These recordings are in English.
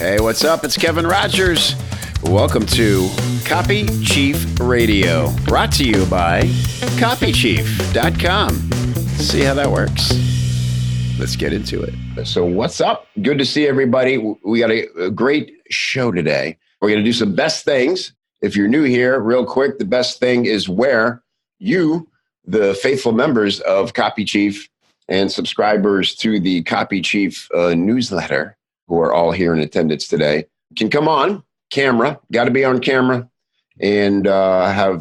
Hey, what's up? It's Kevin Rogers. Welcome to Copy Chief Radio, brought to you by copychief.com. See how that works? Let's get into it. So what's up? Good to see everybody. We got a great show today. We're going to do some best things. If you're new here, real quick, the best thing is where you, the faithful members of Copy Chief and subscribers to the Copy Chief newsletter, who are all here in attendance today, can come on camera, got to be on camera, and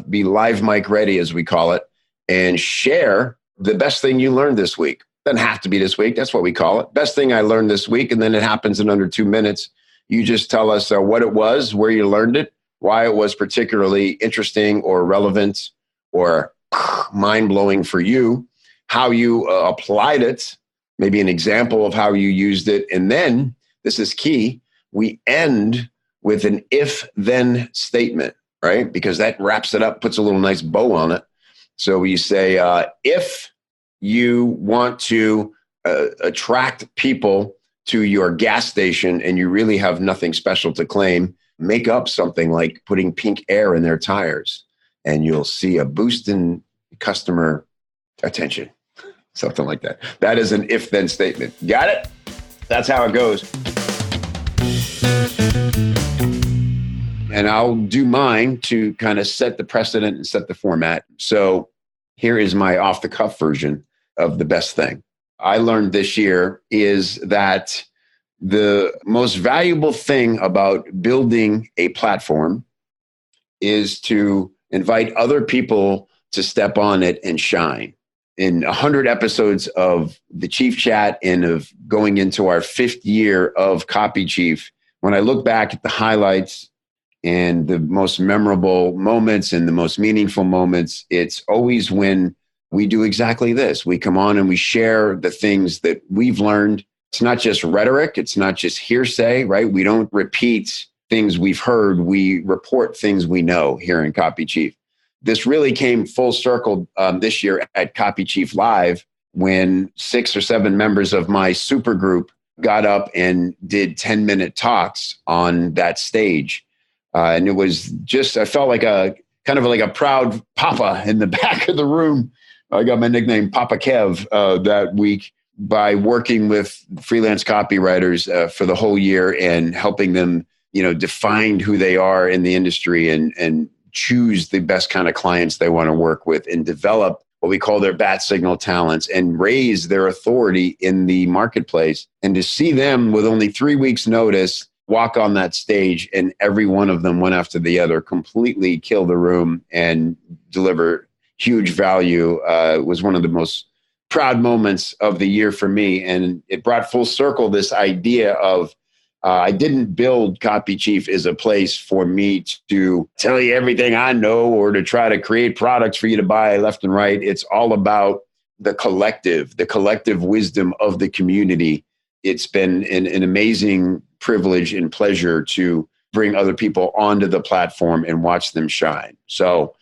be live mic ready, as we call it, and share the best thing you learned this week. Doesn't have to be this week. That's what we call it. Best thing I learned this week, and then it happens in under 2 minutes. You just tell us what it was, where you learned it, why it was particularly interesting or relevant or mind-blowing for you, how you applied it, maybe an example of how you used it, and then, this is key, we end with an if-then statement, right? Because that wraps it up, puts a little nice bow on it. So you say, if you want to attract people to your gas station and you really have nothing special to claim, make up something like putting pink air in their tires and you'll see a boost in customer attention, something like that. That is an if-then statement. Got it? That's how it goes. And I'll do mine to kind of set the precedent and set the format. So here is my off-the-cuff version of the best thing I learned this year is that the most valuable thing about building a platform is to invite other people to step on it and shine. In 100 episodes of the Chief Chat and of going into our 5th year of Copy Chief, when I look back at the highlights and the most memorable moments and the most meaningful moments, it's always when we do exactly this. We come on and we share the things that we've learned. It's not just rhetoric. It's not just hearsay, right? We don't repeat things we've heard. We report things we know here in Copy Chief. This really came full circle this year at Copy Chief Live when 6 or 7 members of my super group got up and did 10-minute talks on that stage. And it was just, I felt like a kind of like a proud papa in the back of the room. I got my nickname Papa Kev that week by working with freelance copywriters for the whole year and helping them, define who they are in the industry and choose the best kind of clients they want to work with and develop what we call their bat signal talents and raise their authority in the marketplace. And to see them with only 3 weeks notice walk on that stage and every one of them, one after the other, completely kill the room and deliver huge value was one of the most proud moments of the year for me. And it brought full circle this idea of I didn't build Copy Chief as a place for me to tell you everything I know or to try to create products for you to buy left and right. It's all about the collective wisdom of the community. It's been an amazing privilege and pleasure to bring other people onto the platform and watch them shine. So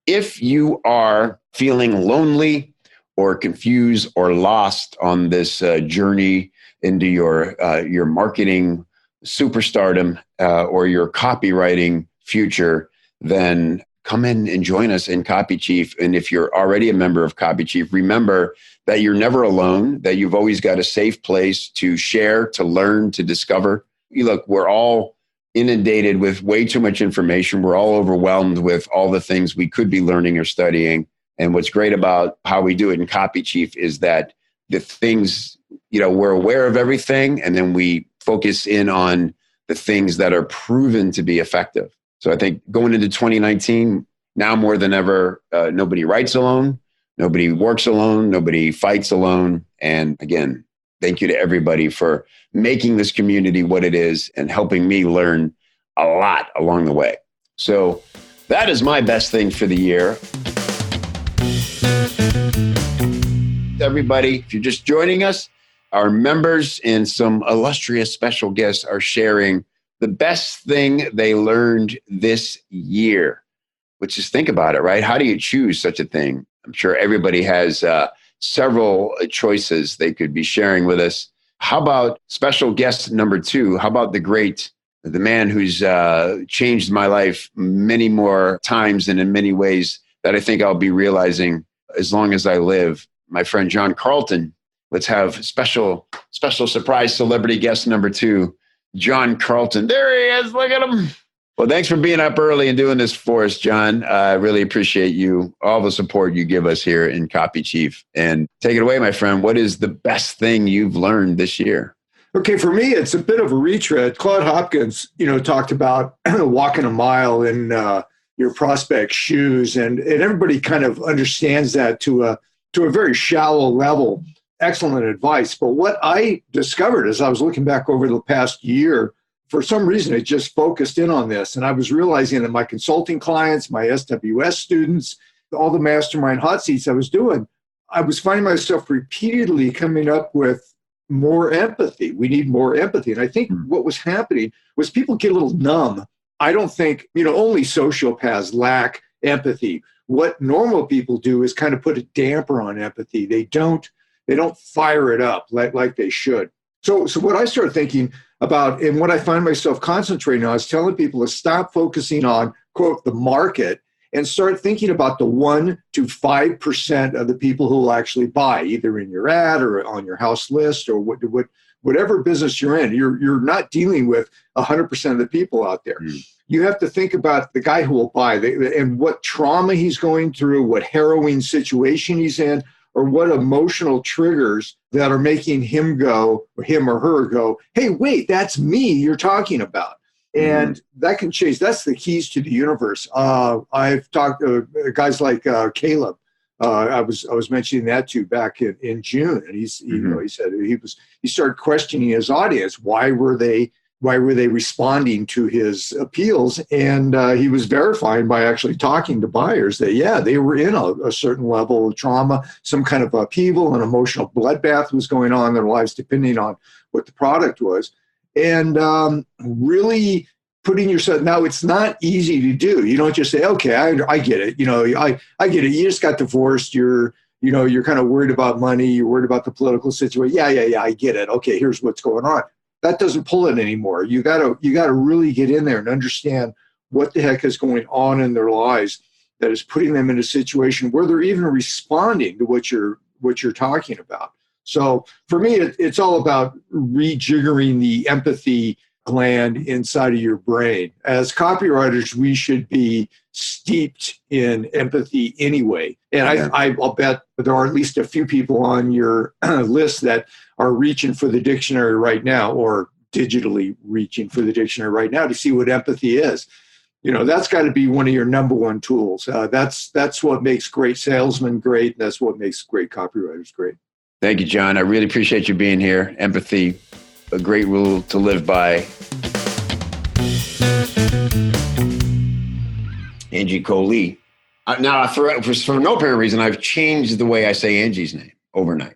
if you are feeling lonely or confused or lost on this journey into your marketing superstardom or your copywriting future, then come in and join us in Copy Chief. And if you're already a member of Copy Chief, remember that you're never alone, that you've always got a safe place to share, to learn, to discover. Look, we're all inundated with way too much information. We're all overwhelmed with all the things we could be learning or studying. And what's great about how we do it in Copy Chief is that the things, we're aware of everything, and then we focus in on the things that are proven to be effective. So I think going into 2019, now more than ever, nobody writes alone, nobody works alone, nobody fights alone. And again, thank you to everybody for making this community what it is and helping me learn a lot along the way. So that is my best thing for the year. Everybody, if you're just joining us, our members and some illustrious special guests are sharing the best thing they learned this year, which is, think about it, right? How do you choose such a thing? I'm sure everybody has several choices they could be sharing with us. How about special guest number 2? How about the man who's changed my life many more times and in many ways that I think I'll be realizing as long as I live, my friend John Carlton. Let's have special surprise celebrity guest number 2, John Carlton. There he is. Look at him. Well, thanks for being up early and doing this for us, John. I really appreciate you, all the support you give us here in Copy Chief. And take it away, my friend. What is the best thing you've learned this year? Okay, for me, it's a bit of a retread. Claude Hopkins, talked about walking a mile in your prospect's shoes, and everybody kind of understands that to a very shallow level. Excellent advice. But what I discovered as I was looking back over the past year, for some reason, it just focused in on this. And I was realizing that my consulting clients, my SWS students, all the mastermind hot seats I was doing, I was finding myself repeatedly coming up with more empathy. We need more empathy. And I think what was happening was people get a little numb. I don't think, only sociopaths lack empathy. What normal people do is kind of put a damper on empathy. They don't fire it up like they should. So what I started thinking about, and what I find myself concentrating on, is telling people to stop focusing on, quote, the market, and start thinking about the 1% to 5% of the people who will actually buy, either in your ad or on your house list or whatever business you're in. You're not dealing with 100% of the people out there. You have to think about the guy who will buy and what trauma he's going through, what harrowing situation he's in, or what emotional triggers that are making him or her go, hey, wait, that's me you're talking about. And that can change. That's the keys to the universe. I've talked to guys like Caleb. I was mentioning that to back in June, and he said he started questioning his audience. Why were they responding to his appeals? And he was verifying by actually talking to buyers that, they were in a certain level of trauma, some kind of upheaval, an emotional bloodbath was going on in their lives, depending on what the product was. And really putting yourself, now it's not easy to do. You don't just say, okay, I get it. I get it. You just got divorced. You're kind of worried about money. You're worried about the political situation. Yeah, I get it. Okay, here's what's going on. That doesn't pull it anymore. You gotta really get in there and understand what the heck is going on in their lives that is putting them in a situation where they're even responding to what you're talking about. So for me, it's all about rejiggering the empathy gland inside of your brain. As copywriters, we should be steeped in empathy anyway. And I'll bet there are at least a few people on your list that are reaching for the dictionary right now, or digitally reaching for the dictionary right now to see what empathy is. That's got to be one of your number one tools. That's what makes great salesmen great. And that's what makes great copywriters great. Thank you, John. I really appreciate you being here. Empathy, a great rule to live by. Angie Coley. Now, for no apparent reason, I've changed the way I say Angie's name overnight.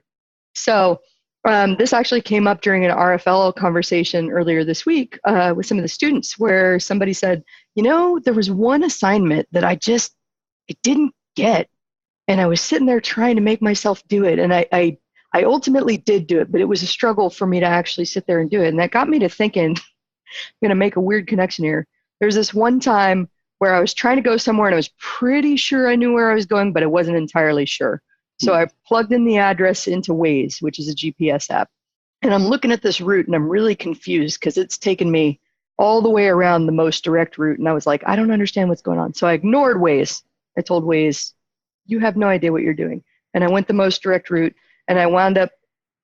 So this actually came up during an RFL conversation earlier this week with some of the students, where somebody said, there was one assignment that I didn't get. And I was sitting there trying to make myself do it. And I ultimately did do it, but it was a struggle for me to actually sit there and do it. And that got me to thinking, I'm going to make a weird connection here. There's this one time where I was trying to go somewhere and I was pretty sure I knew where I was going, but I wasn't entirely sure. So I plugged in the address into Waze, which is a GPS app. And I'm looking at this route and I'm really confused because it's taken me all the way around the most direct route. And I was like, I don't understand what's going on. So I ignored Waze. I told Waze, you have no idea what you're doing. And I went the most direct route, and I wound up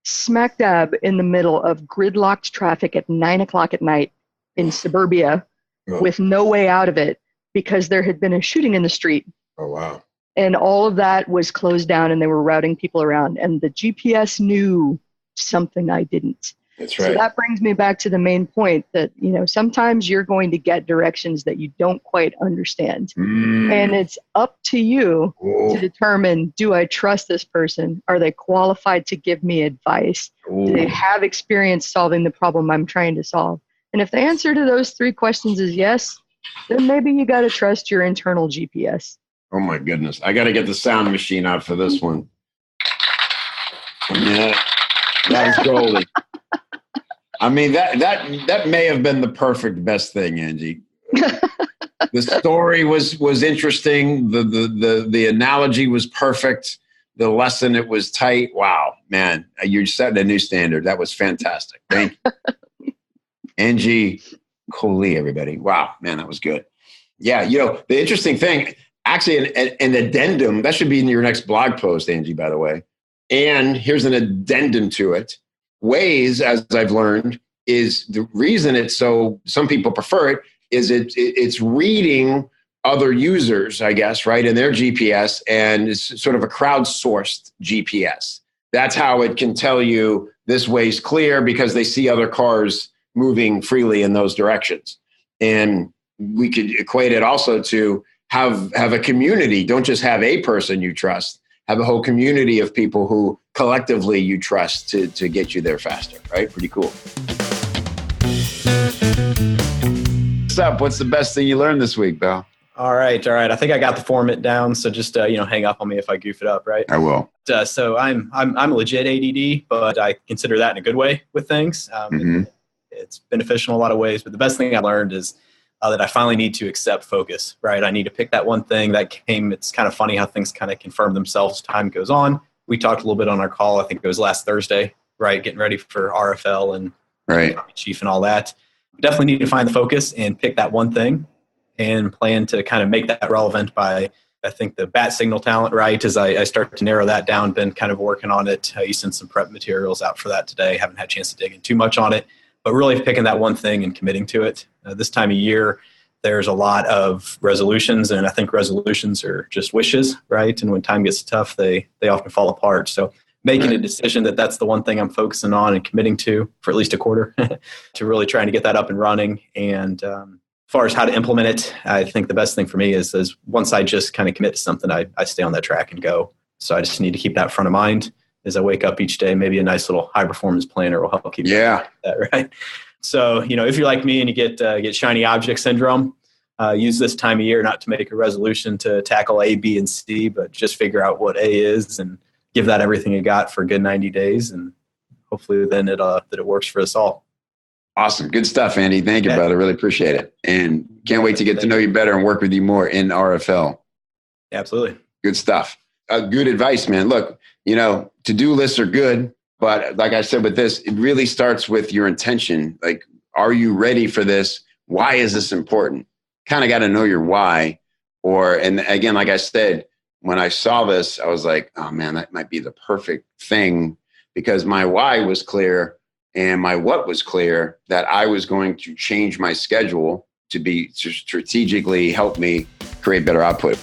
smack dab in the middle of gridlocked traffic at 9:00 at night in suburbia with no way out of it because there had been a shooting in the street. Oh, wow. And all of that was closed down and they were routing people around. And the GPS knew something I didn't. That's right. So that brings me back to the main point that, sometimes you're going to get directions that you don't quite understand. And it's up to you to determine, do I trust this person? Are they qualified to give me advice? Do they have experience solving the problem I'm trying to solve? And if the answer to those 3 questions is yes, then maybe you got to trust your internal GPS. Oh my goodness. I got to get the sound machine out for this one. Yeah, that was goldie. I mean, that may have been the perfect best thing, Angie. The story was interesting. The analogy was perfect. The lesson, it was tight. Wow, man, you're setting a new standard. That was fantastic. Thank you. Angie Coley, everybody. Wow, man, that was good. Yeah, the interesting thing, actually, an addendum, that should be in your next blog post, Angie, by the way. And here's an addendum to it. Waze, as I've learned, is the reason it's so, some people prefer it, is it's reading other users, I guess, right, in their GPS, and it's sort of a crowdsourced GPS. That's how it can tell you this way's clear because they see other cars moving freely in those directions. And we could equate it also to have a community. Don't just have a person you trust. Have a whole community of people who collectively you trust to get you there faster, right? Pretty cool. What's up? What's the best thing you learned this week, Bill? All right. I think I got the format down. So just hang up on me if I goof it up, right? I will. So I'm legit ADD, but I consider that in a good way with things. It's beneficial in a lot of ways. But the best thing I learned is that I finally need to accept focus, right? I need to pick that one thing that came. It's kind of funny how things kind of confirm themselves as time goes on. We talked a little bit on our call. I think it was last Thursday, right? Getting ready for RFL and right. Chief and all that. Definitely need to find the focus and pick that one thing and plan to kind of make that relevant by, I think, the bat signal talent, right? As I start to narrow that down, been kind of working on it. You sent some prep materials out for that today. Haven't had a chance to dig in too much on it, but really picking that one thing and committing to it. This time of year, there's a lot of resolutions, and I think resolutions are just wishes, right? And when time gets tough, they often fall apart. So making a decision that that's the one thing I'm focusing on and committing to for at least a quarter to really trying to get that up and running. And as far as how to implement it, I think the best thing for me is once I just kind of commit to something, I stay on that track and go. So I just need to keep that front of mind as I wake up each day. Maybe a nice little high performance planner will help keep that, right? So, if you're like me and you get shiny object syndrome, use this time of year not to make a resolution to tackle A, B, and C, but just figure out what A is and give that everything you got for a good 90 days. And hopefully then that it works for us all. Awesome. Good stuff, Andy. Thank you, brother. Really appreciate it. And can't wait to get to know you better and work with you more in RFL. Absolutely. Good stuff. Good advice, man. Look, to-do lists are good, but like I said with this, it really starts with your intention. Like, are you ready for this? Why is this important? Kind of got to know your why. And again, like I said, when I saw this, I was like, oh man, that might be the perfect thing, because my why was clear and my what was clear, that I was going to change my schedule to strategically help me create better output.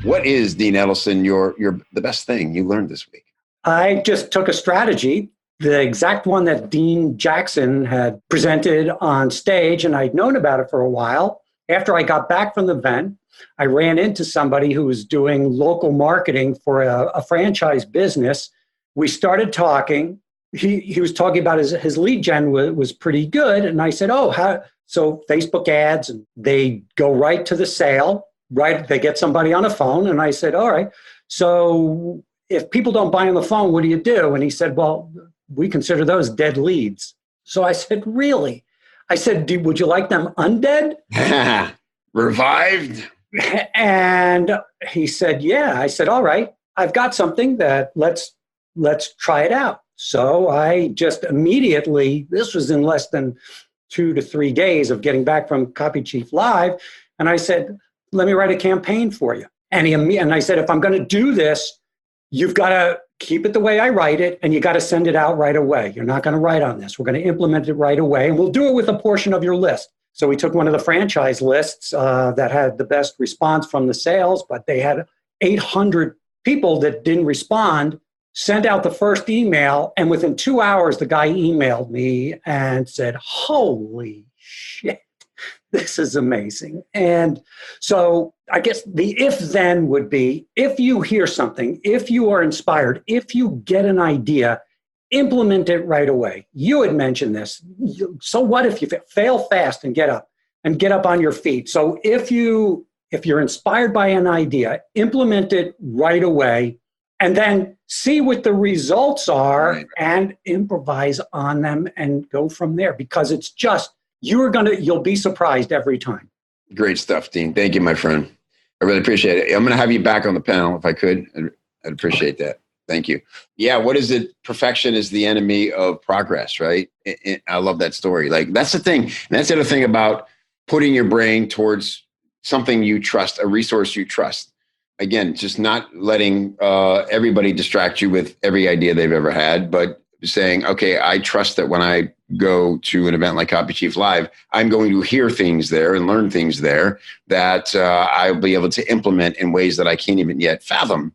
What is, Dean Edelson, the best thing you learned this week? I just took a strategy, the exact one that Dean Jackson had presented on stage, and I'd known about it for a while. After I got back from the event, I ran into somebody who was doing local marketing for a franchise business. We started talking. He was talking about his lead gen was pretty good. And I said, so Facebook ads, and they go right to the sale, right? They get somebody on a phone. And I said, all right, so if people don't buy on the phone, what do you do? And he said, well, we consider those dead leads. So I said, really? I said, would you like them undead? Revived? And he said, yeah. I said, all right, I've got something that let's try it out. So I just immediately, this was in less than 2 to 3 days of getting back from Copy Chief Live. And I said, let me write a campaign for you. And I said, if I'm going to do this, you've got to keep it the way I write it, and you got to send it out right away. You're not going to write on this. We're going to implement it right away, and we'll do it with a portion of your list. So we took one of the franchise lists that had the best response from the sales, but they had 800 people that didn't respond, sent out the first email, and within 2 hours, the guy emailed me and said, holy shit, this is amazing. And so I guess the if-then would be, if you hear something, if you are inspired, if you get an idea, implement it right away. You had mentioned this. So what if you fail fast and get up on your feet? So if you're inspired by an idea, implement it right away. and then see what the results are Right. and improvise on them and go from there, because it's just, you'll be surprised every time. Great stuff, Dean. Thank you, my friend. I really appreciate it. I'm going to have you back on the panel if I could. I'd appreciate that. Thank you. Yeah. What is it? Perfection is the enemy of progress, right? I love that story. Like, that's the thing. And that's the other thing about putting your brain towards something you trust, a resource you trust. Again, just not letting everybody distract you with every idea they've ever had, but saying, okay, I trust that when I go to an event like Copy Chief Live, I'm going to hear things there and learn things there that I'll be able to implement in ways that I can't even yet fathom,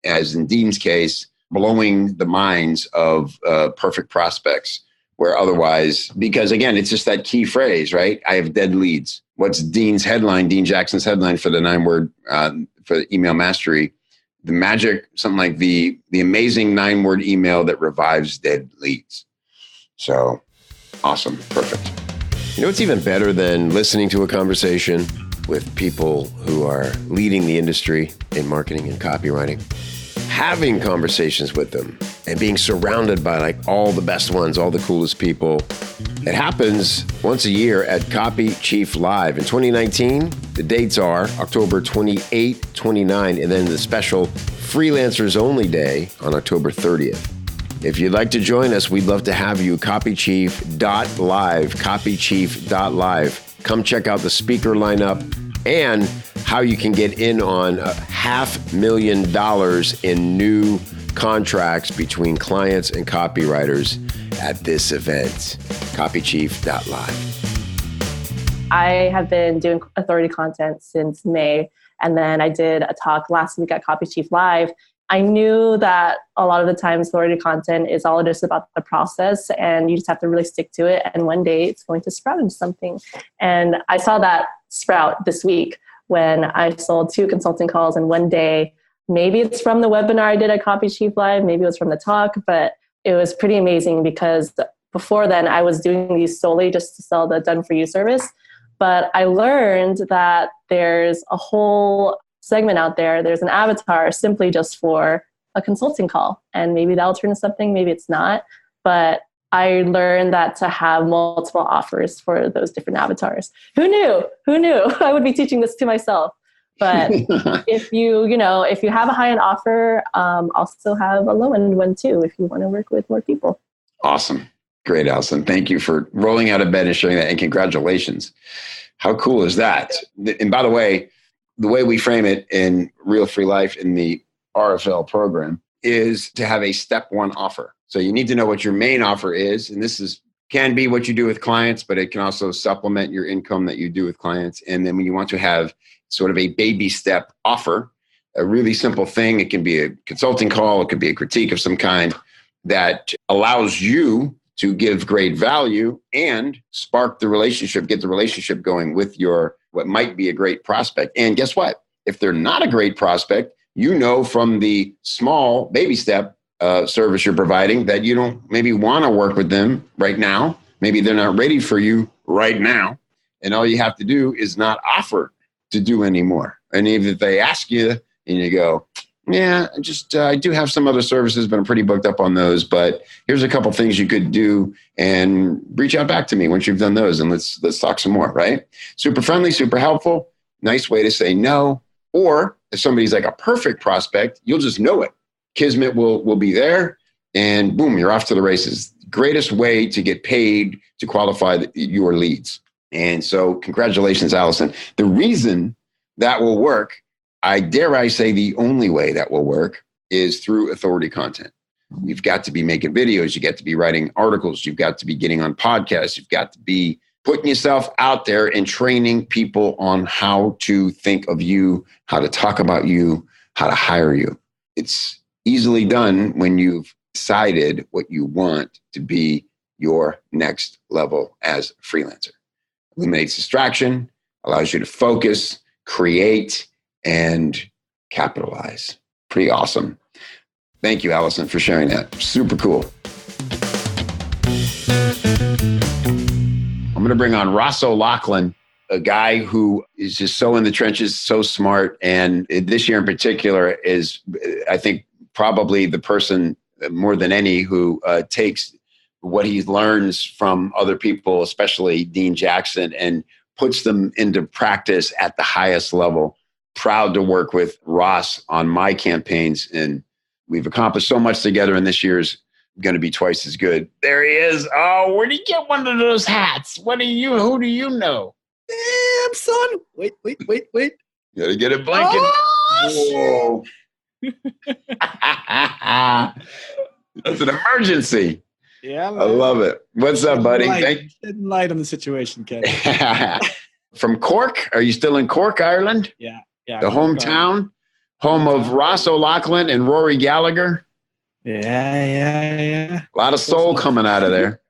as in Dean's case, blowing the minds of perfect prospects, where otherwise, because again, it's just that key phrase, right? I have dead leads. What's Dean's headline, Dean Jackson's headline for the 9-word, for email mastery? The magic, something like the amazing 9-word email that revives dead leads. So awesome. Perfect. You know what's even better than listening to a conversation with people who are leading the industry in marketing and copywriting? Having conversations with them and being surrounded by like all the best ones, all the coolest people. It happens once a year at Copy Chief Live. In 2019, the dates are October 28, 29, and then the special Freelancers Only Day on October 30th. If you'd like to join us, we'd love to have you. Copychief.live, copychief.live. Come check out the speaker lineup and how you can get in on $500,000 in new contracts between clients and copywriters at this event. Copychief.live. I have been doing authority content since May, and then I did a talk last week at Copy Chief Live. I knew that a lot of the times authority content is all just about the process, and you just have to really stick to it, and one day it's going to sprout into something. And I saw that sprout this week when I sold 2 consulting calls in one day. Maybe it's from the webinar I did at Copy Chief Live, maybe it was from the talk, but it was pretty amazing because before then I was doing these solely just to sell the done for you service. But I learned that there's a whole segment out there. There's an avatar simply just for a consulting call. And maybe that'll turn into something, maybe it's not. But I learned that to have multiple offers for those different avatars. Who knew? I would be teaching this to myself. But if you have a high-end offer, also have a low-end one too, if you want to work with more people. Awesome. Great, Allison. Thank you for rolling out of bed and showing that. And congratulations. How cool is that? And by the way we frame it in Real Free Life in the RFL program is to have a step 1 offer. So you need to know what your main offer is. And this can be what you do with clients, but it can also supplement your income that you do with clients. And then when you want to have sort of a baby step offer, a really simple thing, it can be a consulting call, it could be a critique of some kind that allows you to give great value and spark the relationship, get the relationship going with your, what might be a great prospect. And guess what? If they're not a great prospect, you know from the small baby step service you're providing that you don't maybe want to work with them right now. Maybe they're not ready for you right now. And all you have to do is not offer to do anymore. And if they ask you and you go, yeah, I do have some other services, but I'm pretty booked up on those. But here's a couple things you could do and reach out back to me once you've done those. And let's talk some more, right? Super friendly, super helpful. Nice way to say no. Or if somebody's like a perfect prospect, you'll just know it. Kismet will be there and boom, you're off to the races. Greatest way to get paid to qualify your leads. And so congratulations, Allison. The reason that will work, I dare say the only way that will work is through authority content. You've got to be making videos. You got to be writing articles. You've got to be getting on podcasts. You've got to be putting yourself out there and training people on how to think of you, how to talk about you, how to hire you. It's easily done when you've decided what you want to be your next level as a freelancer. Eliminates distraction, allows you to focus, create, and capitalize. Pretty awesome. Thank you, Allison, for sharing that. Super cool. I'm going to bring on Ross O'Loughlin, a guy who is just so in the trenches, so smart. And this year in particular is, I think, probably the person more than any who takes what he learns from other people, especially Dean Jackson, and puts them into practice at the highest level. Proud to work with Ross on my campaigns, and we've accomplished so much together, and this year's going to be twice as good. There he is. Oh, where'd he get one of those hats? Who do you know? Damn, son. Wait. Gotta get it blanket. Oh, That's an emergency. yeah, man. I love it. What's up, buddy? Shedding light on the situation, Ken. From Cork? Are you still in Cork, Ireland? Yeah. The hometown? Home of Ross O'Loughlin and Rory Gallagher? Yeah. A lot of soul coming out of there.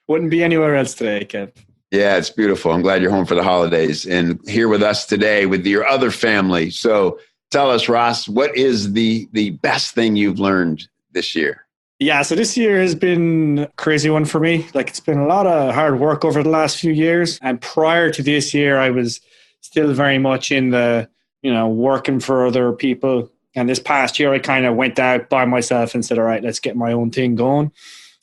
Wouldn't be anywhere else today, Ken. Yeah, it's beautiful. I'm glad you're home for the holidays and here with us today with your other family. So tell us, Ross, what is the best thing you've learned this year? Yeah, so this year has been a crazy one for me. Like, it's been a lot of hard work over the last few years. And prior to this year, I was still very much in the, working for other people. And this past year, I kind of went out by myself and said, all right, let's get my own thing going.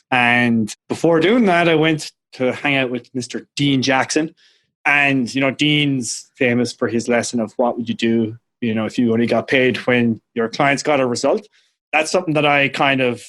And before doing that, I went to hang out with Mr. Dean Jackson. And, Dean's famous for his lesson of what would you do, if you only got paid when your clients got a result. That's something that I kind of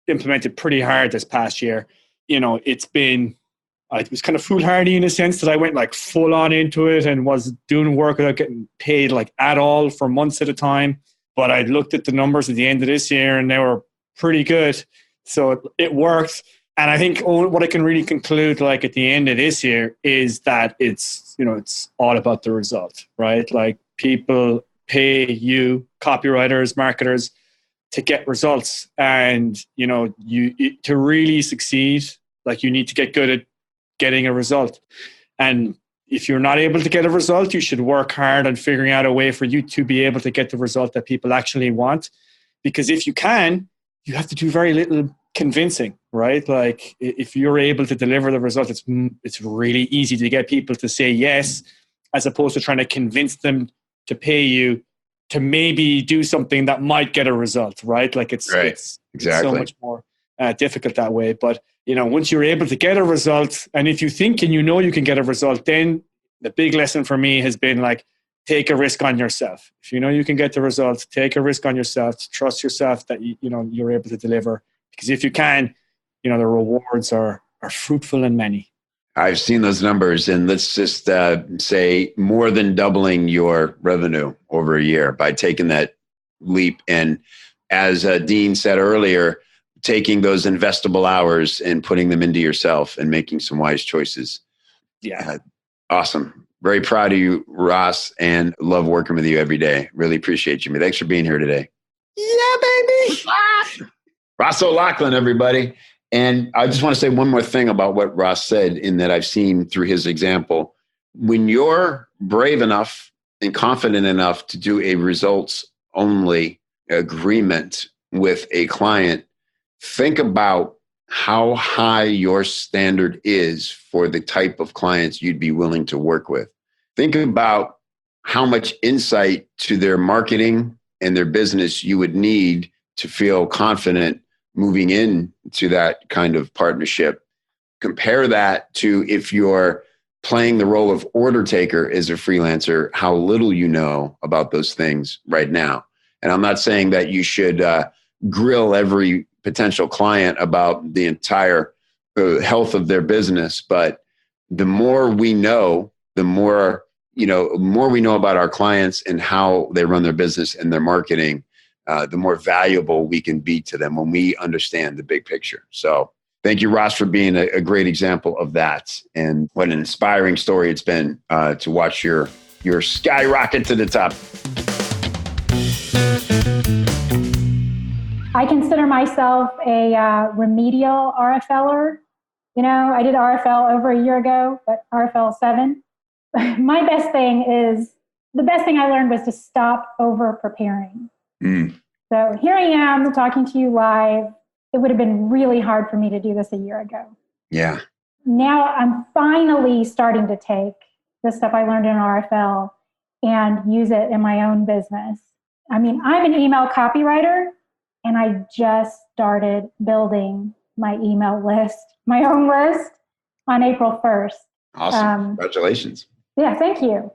implemented pretty hard this past year. It was kind of foolhardy in a sense that I went like full on into it and was doing work without getting paid like at all for months at a time. But I looked at the numbers at the end of this year and they were pretty good. So it worked. And I think what I can really conclude like at the end of this year is that it's all about the result, right? Like, people pay you, copywriters, marketers, to get results. And, to really succeed, like, you need to get good at getting a result. And if you're not able to get a result, you should work hard on figuring out a way for you to be able to get the result that people actually want. Because if you can, you have to do very little convincing, right? Like, if you're able to deliver the result, it's really easy to get people to say yes, as opposed to trying to convince them to pay you to maybe do something that might get a result, right? Like, it's so much more difficult that way. But, once you're able to get a result, and if you think and you can get a result, then the big lesson for me has been like, take a risk on yourself. If you can get the result, take a risk on yourself, trust yourself that you're able to deliver. Because if you can, the rewards are fruitful and many. I've seen those numbers, and let's just say more than doubling your revenue over a year by taking that leap. And as Dean said earlier, taking those investable hours and putting them into yourself and making some wise choices. Yeah. Awesome. Very proud of you, Ross, and love working with you every day. Really appreciate you. Thanks for being here today. Yeah, baby. Ross O'Loughlin, everybody. And I just want to say one more thing about what Ross said, in that I've seen through his example. When you're brave enough and confident enough to do a results-only agreement with a client, think about how high your standard is for the type of clients you'd be willing to work with. Think about how much insight to their marketing and their business you would need to feel confident moving into that kind of partnership. Compare that to if you're playing the role of order taker as a freelancer, how little you know about those things right now. And I'm not saying that you should grill every potential client about the entire health of their business, but the more we know, the more we know about our clients and how they run their business and their marketing, the more valuable we can be to them when we understand the big picture. So thank you, Ross, for being a great example of that. And what an inspiring story it's been to watch your skyrocket to the top. I consider myself a remedial RFLer. I did RFL over a year ago, but RFL 7. The best thing I learned was to stop over preparing. So here I am talking to you live. It would have been really hard for me to do this a year ago. Yeah. Now I'm finally starting to take the stuff I learned in RFL and use it in my own business. I mean, I'm an email copywriter, And I just started building my email list, my own list, on April 1st. Awesome. Congratulations. Yeah, thank you.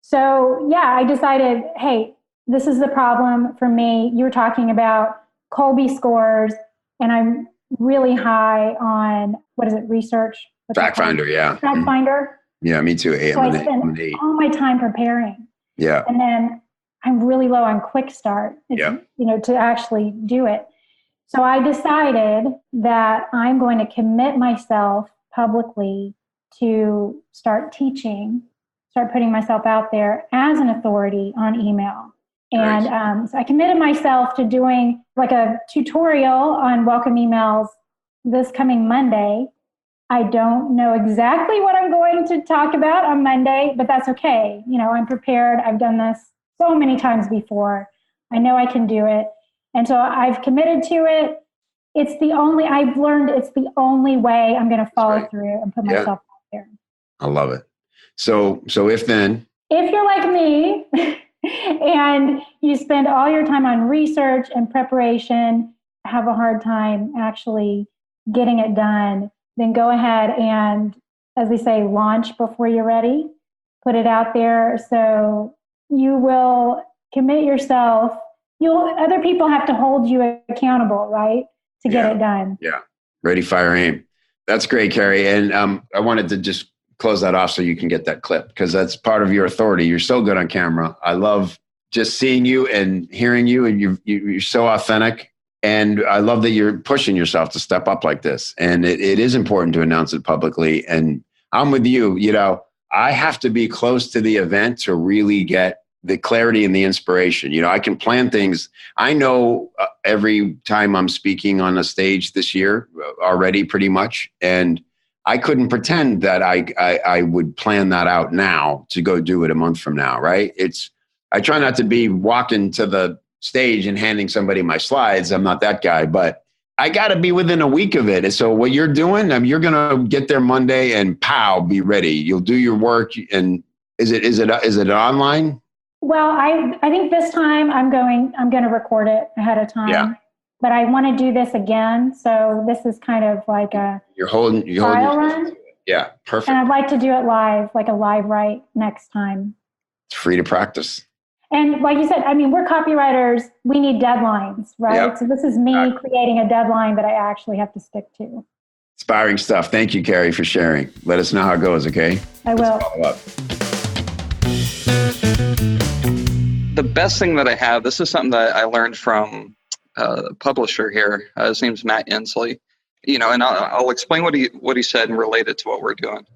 So, yeah, I decided, hey, this is the problem for me. You were talking about Colby scores, and I'm really high on, what is it, research? Fact Finder, yeah. Fact Finder. Yeah, me too. So I spend all my time preparing. Yeah. And then I'm really low on quick start, to actually do it. So I decided that I'm going to commit myself publicly to start teaching, start putting myself out there as an authority on email. And so I committed myself to doing like a tutorial on welcome emails this coming Monday. I don't know exactly what I'm going to talk about on Monday, but that's okay. I'm prepared. I've done this so many times before. I know I can do it. And so I've committed to it. I've learned it's the only way I'm going to follow through and put myself out there. I love it. So if you're like me and you spend all your time on research and preparation, have a hard time actually getting it done, then go ahead and, as we say, launch before you're ready. Put it out there so you will commit yourself. Other people have to hold you accountable, right, to get it done. Yeah. Ready, fire, aim. That's great, Carrie. And I wanted to just close that off so you can get that clip, because that's part of your authority. You're so good on camera. I love just seeing you and hearing you, and you're so authentic. And I love that you're pushing yourself to step up like this. And it is important to announce it publicly. And I'm with you. I have to be close to the event to really get the clarity and the inspiration. I can plan things. I know every time I'm speaking on a stage this year already pretty much. And I couldn't pretend that I would plan that out now to go do it a month from now, right? I try not to be walking to the stage and handing somebody my slides. I'm not that guy, but I got to be within a week of it. And so what you're doing, you're going to get there Monday and be ready. You'll do your work. And is it online? Well, I think this time I'm going to record it ahead of time. Yeah. But I want to do this again. So this is kind of like a trial run. Yeah, perfect. And I'd like to do it live, like a live write next time. It's free to practice. And like you said, we're copywriters. We need deadlines, right? Yep. So this is me creating a deadline that I actually have to stick to. Inspiring stuff. Thank you, Carrie, for sharing. Let us know how it goes, okay? I will. Let's follow up. The best thing that I have, this is something that I learned from a publisher here. His name's Matt Inslee. And I'll explain what he said and relate it to what we're doing.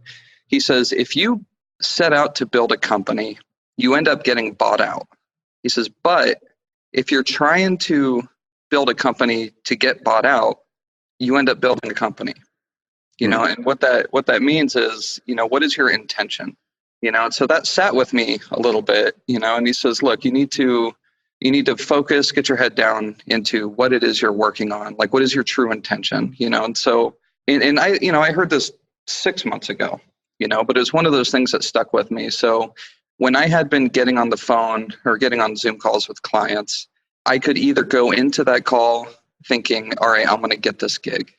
He says, if you set out to build a company, you end up getting bought out. He says, but if you're trying to build a company to get bought out, you end up building a company. And what that means is, what is your intention? And so that sat with me a little bit, and he says, look, you need to focus, get your head down into what it is you're working on. Like, what is your true intention? And so, and I heard this 6 months ago, but it was one of those things that stuck with me. So when I had been getting on the phone or getting on Zoom calls with clients, I could either go into that call thinking, all right, I'm going to get this gig.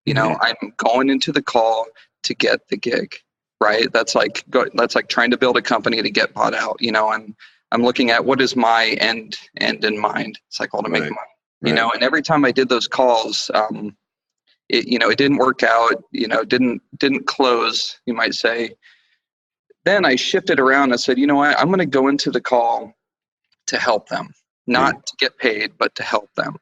I'm going into the call to get the gig, right? That's like trying to build a company to get bought out, and I'm looking at what is my end in mind. It's like, well, to make money, and every time I did those calls, it didn't work out, didn't close, you might say. Then I shifted around and said, you know what, I'm going to go into the call to help them, not to get paid, but to help them.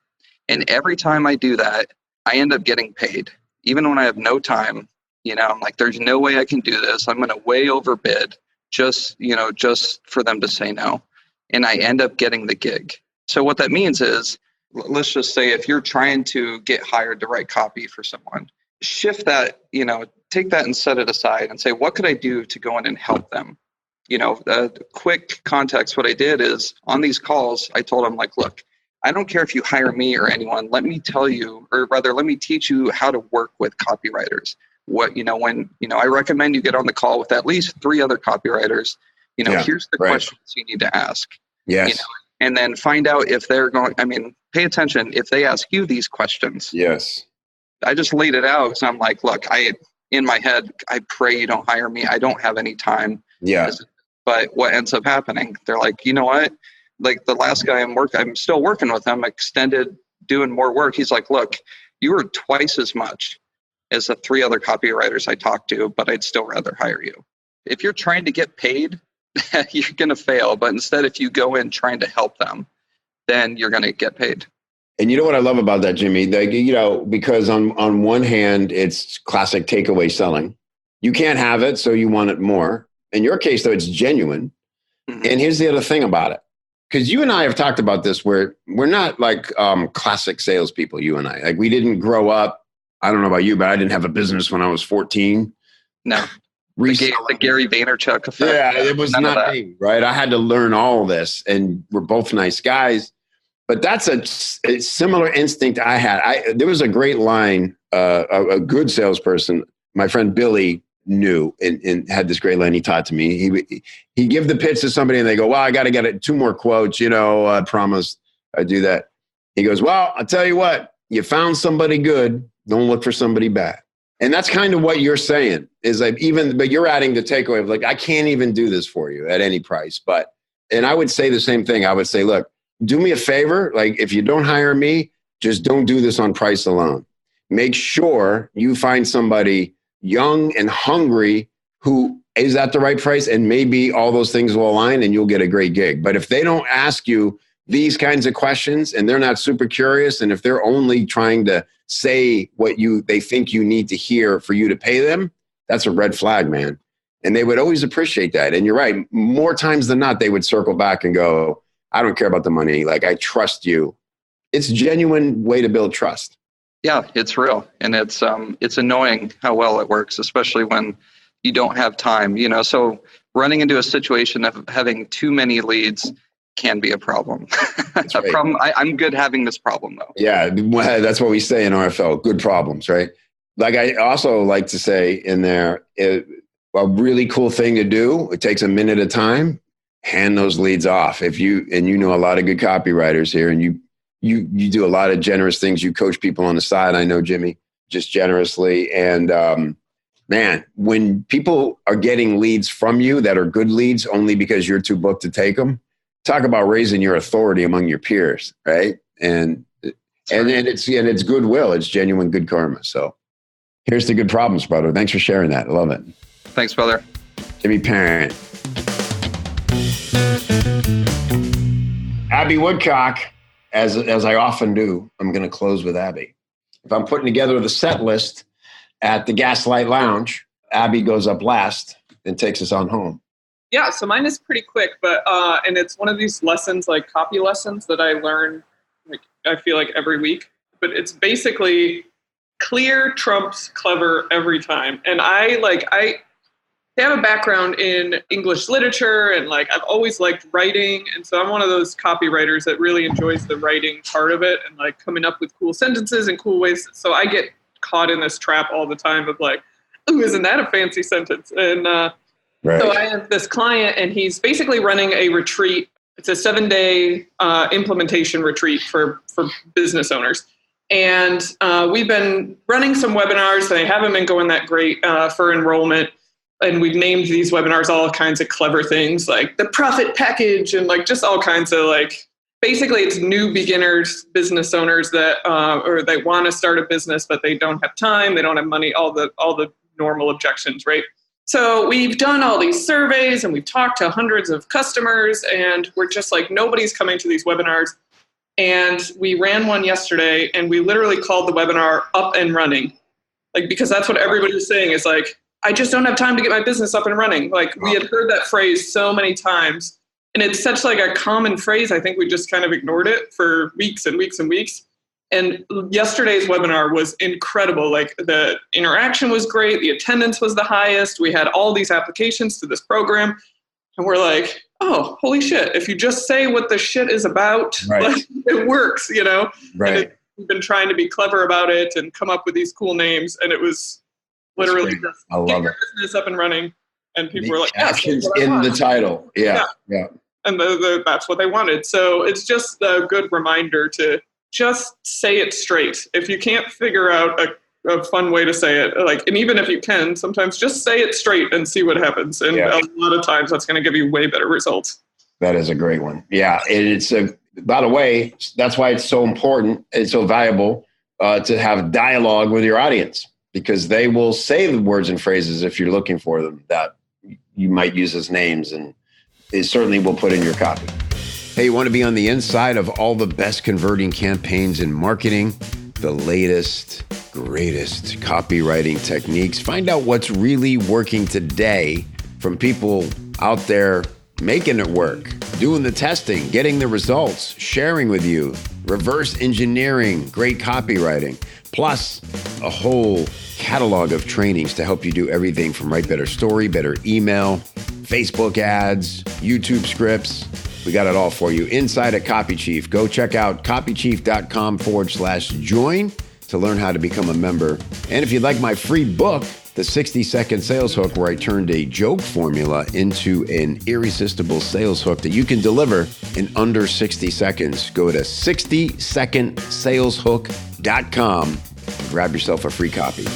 And every time I do that, I end up getting paid. Even when I have no time, I'm like, there's no way I can do this. I'm going to way overbid just for them to say no. And I end up getting the gig. So what that means is, let's just say if you're trying to get hired to write copy for someone, shift that, take that and set it aside and say, what could I do to go in and help them? Quick context, what I did is on these calls, I told them, like, look, I don't care if you hire me or anyone. Let me tell you, or rather, let me teach you how to work with copywriters. I recommend you get on the call with at least 3 other copywriters. Here's the questions you need to ask. Yes. and then find out if they're going, pay attention if they ask you these questions. Yes. I just laid it out because I'm like, look, in my head, I pray you don't hire me. I don't have any time. Yeah. But what ends up happening, they're like, you know what? Like the last guy I'm still working with him, extended doing more work. He's like, look, you were twice as much as the 3 other copywriters I talked to, but I'd still rather hire you. If you're trying to get paid, you're going to fail. But instead, if you go in trying to help them, then you're going to get paid. And you know what I love about that, Jimmy? Because on one hand, it's classic takeaway selling. You can't have it, so you want it more. In your case, though, it's genuine. Mm-hmm. And here's the other thing about it. Because you and I have talked about this, where we're not like classic salespeople, you and I. Like, we didn't grow up. I don't know about you, but I didn't have a business when I was 14. No. The Gary Vaynerchuk effect. Yeah, it was not me, right? I had to learn all this, and we're both nice guys. But that's a similar instinct I had. There was a great line, a good salesperson, my friend Billy knew and had this great line he taught to me. He'd give the pitch to somebody and they go, well, I got to get 2 more quotes. I promised I'd do that. He goes, well, I'll tell you what, you found somebody good. Don't look for somebody bad. And that's kind of what you're saying is like, but you're adding the takeaway of like, I can't even do this for you at any price. And I would say the same thing. I would say, look, do me a favor. Like, if you don't hire me, just don't do this on price alone. Make sure you find somebody young and hungry who is at the right price, and maybe all those things will align and you'll get a great gig. But if they don't ask you these kinds of questions and they're not super curious, and if they're only trying to say what they think you need to hear for you to pay them, that's a red flag, man. And they would always appreciate that. And you're right. More times than not, they would circle back and go, I don't care about the money. Like, I trust you. It's a genuine way to build trust. Yeah, it's real. And it's annoying how well it works, especially when you don't have time, so running into a situation of having too many leads can be a problem. That's right. I'm good having this problem though. Yeah. That's what we say in RFL, good problems, right? Like, I also like to say in there, a really cool thing to do, it takes a minute at a time, hand those leads off. If you know a lot of good copywriters here, and you do a lot of generous things. You coach people on the side. I know, Jimmy, just generously. And man, when people are getting leads from you that are good leads only because you're too booked to take them, talk about raising your authority among your peers, right? And it's goodwill. It's genuine good karma. So here's the good problems, brother. Thanks for sharing that. I love it. Thanks, brother. Jimmy Parent. Abby Woodcock, as I often do, I'm going to close with Abby. If I'm putting together the set list at the Gaslight Lounge, Abby goes up last and takes us on home. Yeah, so mine is pretty quick, but and it's one of these lessons, like copy lessons, that I learn, like, I feel like every week. But it's basically clear trumps clever every time. And I have a background in English literature, and like I've always liked writing, and so I'm one of those copywriters that really enjoys the writing part of it and like coming up with cool sentences and cool ways. So I get caught in this trap all the time of like, oh, isn't that a fancy sentence? And right. So I have this client, and he's basically running a retreat. It's a 7-day implementation retreat for business owners. And we've been running some webinars. They haven't been going that great for enrollment. And we've named these webinars all kinds of clever things, like the profit package, and like just all kinds of like, basically it's new beginners, business owners that, or they want to start a business, but they don't have time. They don't have money, all the normal objections, right? So we've done all these surveys and we've talked to hundreds of customers, and we're just like, nobody's coming to these webinars. And we ran one yesterday, and we literally called the webinar Up and Running. Like, because that's what everybody was saying is like, I just don't have time to get my business up and running. Like, we had heard that phrase so many times, and it's such like a common phrase. I think we just kind of ignored it for weeks and weeks and weeks. And yesterday's webinar was incredible. Like, the interaction was great. The attendance was the highest. We had all these applications to this program, and we're like, oh, holy shit. If you just say what the shit is about, right, like, it works, you know? Right. We've been trying to be clever about it and come up with these cool names, and it was literally just I love get your it. business up and running. And people were like, actions in the title. Yeah. And and that's what they wanted. So it's just a good reminder to just say it straight. If you can't figure out a fun way to say it, and even if you can, sometimes just say it straight and see what happens. And a lot of times that's going to give you way better results. That is a great one. Yeah. And by the way, that's why it's so important and so valuable to have dialogue with your audience, because they will say the words and phrases if you're looking for them that you might use as names, and it certainly will put in your copy. Hey, you want to be on the inside of all the best converting campaigns in marketing, the latest, greatest copywriting techniques? Find out what's really working today from people out there making it work, doing the testing, getting the results, sharing with you, reverse engineering, great copywriting, plus a whole catalog of trainings to help you do everything from write better story, better email, Facebook ads, YouTube scripts. We got it all for you inside at Copy Chief. Go check out copychief.com/join to learn how to become a member. And if you'd like my free book, The 60-Second Sales Hook, where I turned a joke formula into an irresistible sales hook that you can deliver in under 60 seconds, go to 60secondsaleshook.com. Grab yourself a free copy.